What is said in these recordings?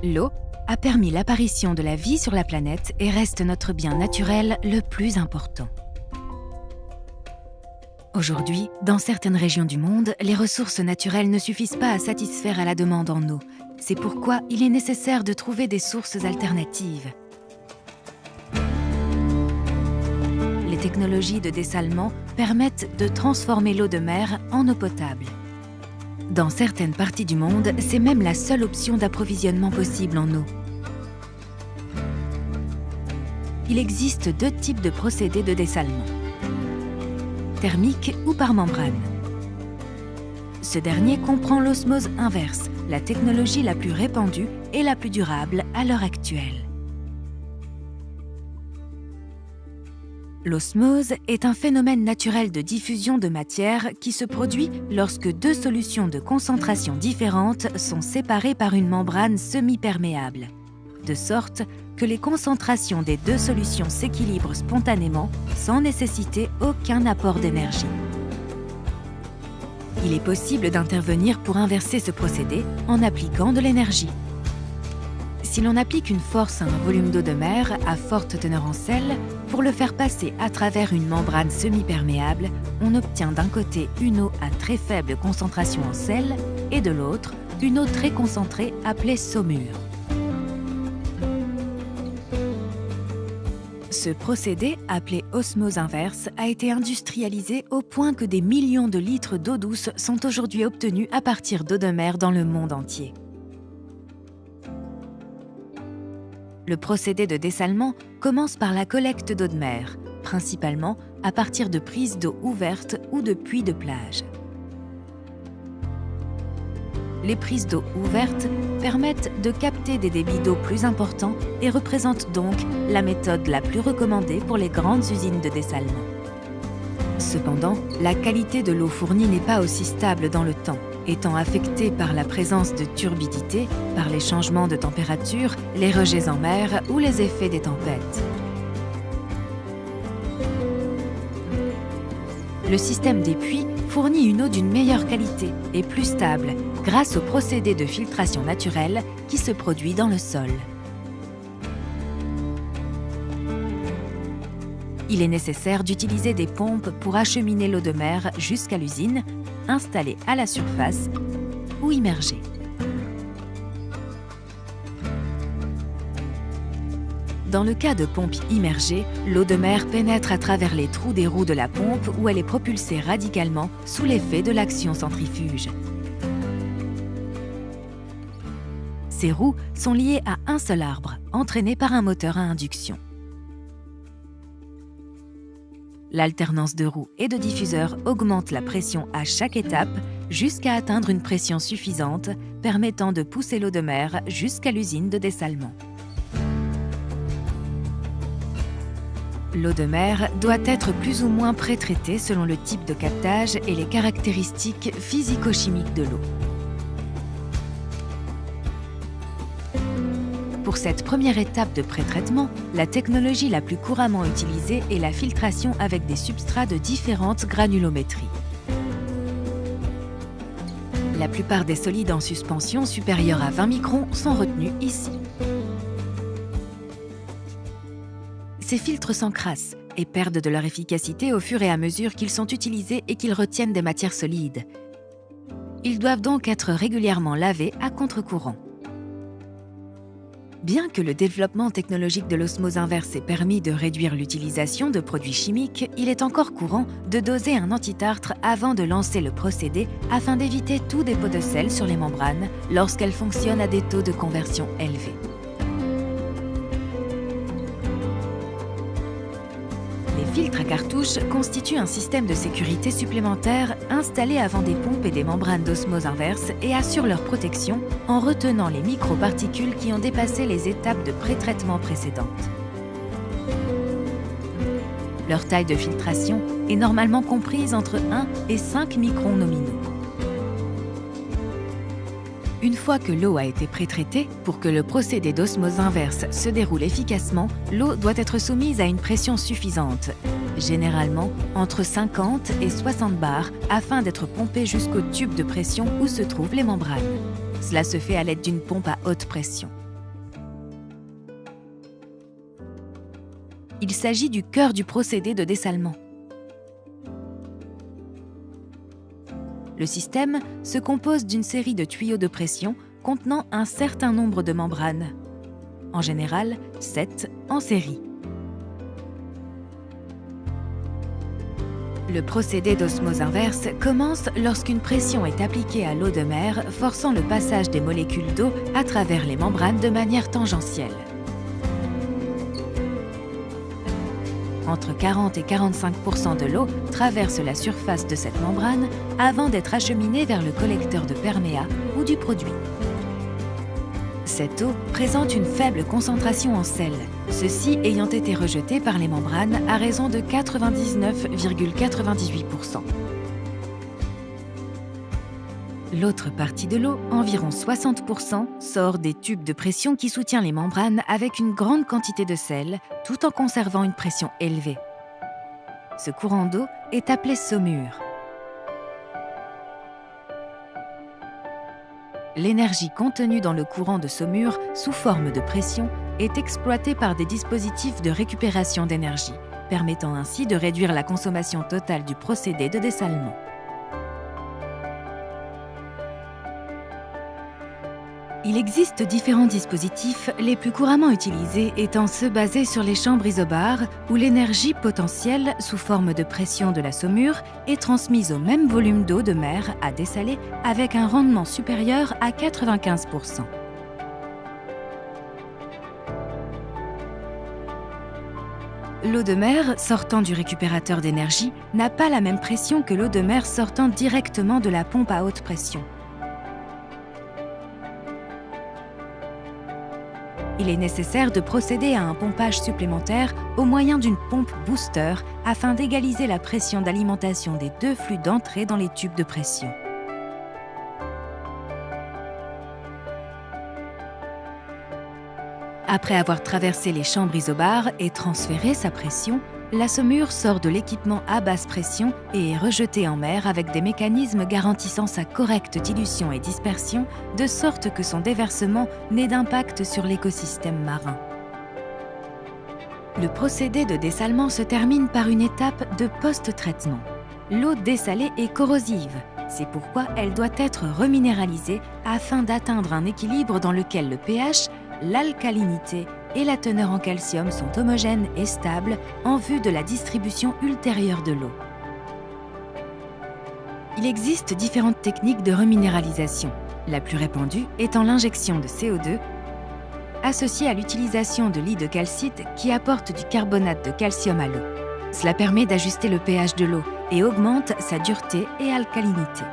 L'eau a permis l'apparition de la vie sur la planète et reste notre bien naturel le plus important. Aujourd'hui, dans certaines régions du monde, les ressources naturelles ne suffisent pas à satisfaire à la demande en eau. C'est pourquoi il est nécessaire de trouver des sources alternatives. Les technologies de dessalement permettent de transformer l'eau de mer en eau potable. Dans certaines parties du monde, c'est même la seule option d'approvisionnement possible en eau. Il existe deux types de procédés de dessalement, thermique ou par membrane. Ce dernier comprend l'osmose inverse, la technologie la plus répandue et la plus durable à l'heure actuelle. L'osmose est un phénomène naturel de diffusion de matière qui se produit lorsque deux solutions de concentration différentes sont séparées par une membrane semi-perméable, de sorte que les concentrations des deux solutions s'équilibrent spontanément sans nécessiter aucun apport d'énergie. Il est possible d'intervenir pour inverser ce procédé en appliquant de l'énergie. Si l'on applique une force à un volume d'eau de mer à forte teneur en sel, pour le faire passer à travers une membrane semi-perméable, on obtient d'un côté une eau à très faible concentration en sel et de l'autre, une eau très concentrée appelée saumure. Ce procédé, appelé osmose inverse, a été industrialisé au point que des millions de litres d'eau douce sont aujourd'hui obtenus à partir d'eau de mer dans le monde entier. Le procédé de dessalement commence par la collecte d'eau de mer, principalement à partir de prises d'eau ouvertes ou de puits de plage. Les prises d'eau ouvertes permettent de capter des débits d'eau plus importants et représentent donc la méthode la plus recommandée pour les grandes usines de dessalement. Cependant, la qualité de l'eau fournie n'est pas aussi stable dans le temps, étant affectée par la présence de turbidité, par les changements de température, les rejets en mer ou les effets des tempêtes. Le système des puits fournit une eau d'une meilleure qualité et plus stable grâce au procédé de filtration naturelle qui se produit dans le sol. Il est nécessaire d'utiliser des pompes pour acheminer l'eau de mer jusqu'à l'usine, installée à la surface ou immergée. Dans le cas de pompes immergées, l'eau de mer pénètre à travers les trous des roues de la pompe où elle est propulsée radicalement sous l'effet de l'action centrifuge. Ces roues sont liées à un seul arbre, entraîné par un moteur à induction. L'alternance de roues et de diffuseurs augmente la pression à chaque étape jusqu'à atteindre une pression suffisante permettant de pousser l'eau de mer jusqu'à l'usine de dessalement. L'eau de mer doit être plus ou moins pré-traitée selon le type de captage et les caractéristiques physico-chimiques de l'eau. Pour cette première étape de pré-traitement, la technologie la plus couramment utilisée est la filtration avec des substrats de différentes granulométries. La plupart des solides en suspension supérieurs à 20 microns sont retenus ici. Ces filtres s'encrassent et perdent de leur efficacité au fur et à mesure qu'ils sont utilisés et qu'ils retiennent des matières solides. Ils doivent donc être régulièrement lavés à contre-courant. Bien que le développement technologique de l'osmose inverse ait permis de réduire l'utilisation de produits chimiques, il est encore courant de doser un antitartre avant de lancer le procédé afin d'éviter tout dépôt de sel sur les membranes lorsqu'elles fonctionnent à des taux de conversion élevés. Les filtres à cartouches constituent un système de sécurité supplémentaire installé avant des pompes et des membranes d'osmose inverse et assurent leur protection en retenant les microparticules qui ont dépassé les étapes de pré-traitement précédentes. Leur taille de filtration est normalement comprise entre 1 et 5 microns nominaux. Une fois que l'eau a été pré-traitée, pour que le procédé d'osmose inverse se déroule efficacement, l'eau doit être soumise à une pression suffisante, généralement entre 50 et 60 bars, afin d'être pompée jusqu'au tube de pression où se trouvent les membranes. Cela se fait à l'aide d'une pompe à haute pression. Il s'agit du cœur du procédé de dessalement. Le système se compose d'une série de tuyaux de pression contenant un certain nombre de membranes, en général 7 en série. Le procédé d'osmose inverse commence lorsqu'une pression est appliquée à l'eau de mer, forçant le passage des molécules d'eau à travers les membranes de manière tangentielle. Entre 40 et 45% de l'eau traverse la surface de cette membrane avant d'être acheminée vers le collecteur de perméa ou du produit. Cette eau présente une faible concentration en sel, ceux-ci ayant été rejetés par les membranes à raison de 99,98%. L'autre partie de l'eau, environ 60%, sort des tubes de pression qui soutiennent les membranes avec une grande quantité de sel, tout en conservant une pression élevée. Ce courant d'eau est appelé saumure. L'énergie contenue dans le courant de saumure sous forme de pression est exploitée par des dispositifs de récupération d'énergie, permettant ainsi de réduire la consommation totale du procédé de dessalement. Il existe différents dispositifs, les plus couramment utilisés étant ceux basés sur les chambres isobares, où l'énergie potentielle, sous forme de pression de la saumure, est transmise au même volume d'eau de mer à dessaler avec un rendement supérieur à 95%. L'eau de mer sortant du récupérateur d'énergie n'a pas la même pression que l'eau de mer sortant directement de la pompe à haute pression. Il est nécessaire de procéder à un pompage supplémentaire au moyen d'une pompe booster afin d'égaliser la pression d'alimentation des deux flux d'entrée dans les tubes de pression. Après avoir traversé les chambres isobares et transféré sa pression, la saumure sort de l'équipement à basse pression et est rejetée en mer avec des mécanismes garantissant sa correcte dilution et dispersion, de sorte que son déversement n'ait d'impact sur l'écosystème marin. Le procédé de dessalement se termine par une étape de post-traitement. L'eau dessalée est corrosive, c'est pourquoi elle doit être reminéralisée afin d'atteindre un équilibre dans lequel le pH, l'alcalinité et la teneur en calcium sont homogènes et stables en vue de la distribution ultérieure de l'eau. Il existe différentes techniques de reminéralisation, la plus répandue étant l'injection de CO2 associée à l'utilisation de lie de calcite qui apporte du carbonate de calcium à l'eau. Cela permet d'ajuster le pH de l'eau et augmente sa dureté et alcalinité.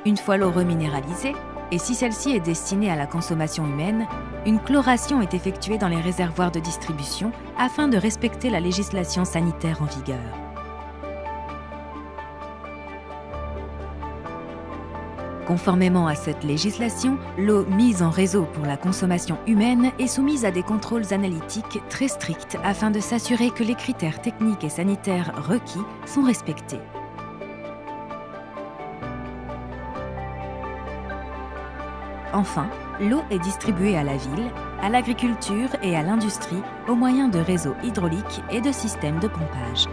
Une fois l'eau reminéralisée, et si celle-ci est destinée à la consommation humaine, une chloration est effectuée dans les réservoirs de distribution afin de respecter la législation sanitaire en vigueur. Conformément à cette législation, l'eau mise en réseau pour la consommation humaine est soumise à des contrôles analytiques très stricts afin de s'assurer que les critères techniques et sanitaires requis sont respectés. Enfin, l'eau est distribuée à la ville, à l'agriculture et à l'industrie au moyen de réseaux hydrauliques et de systèmes de pompage.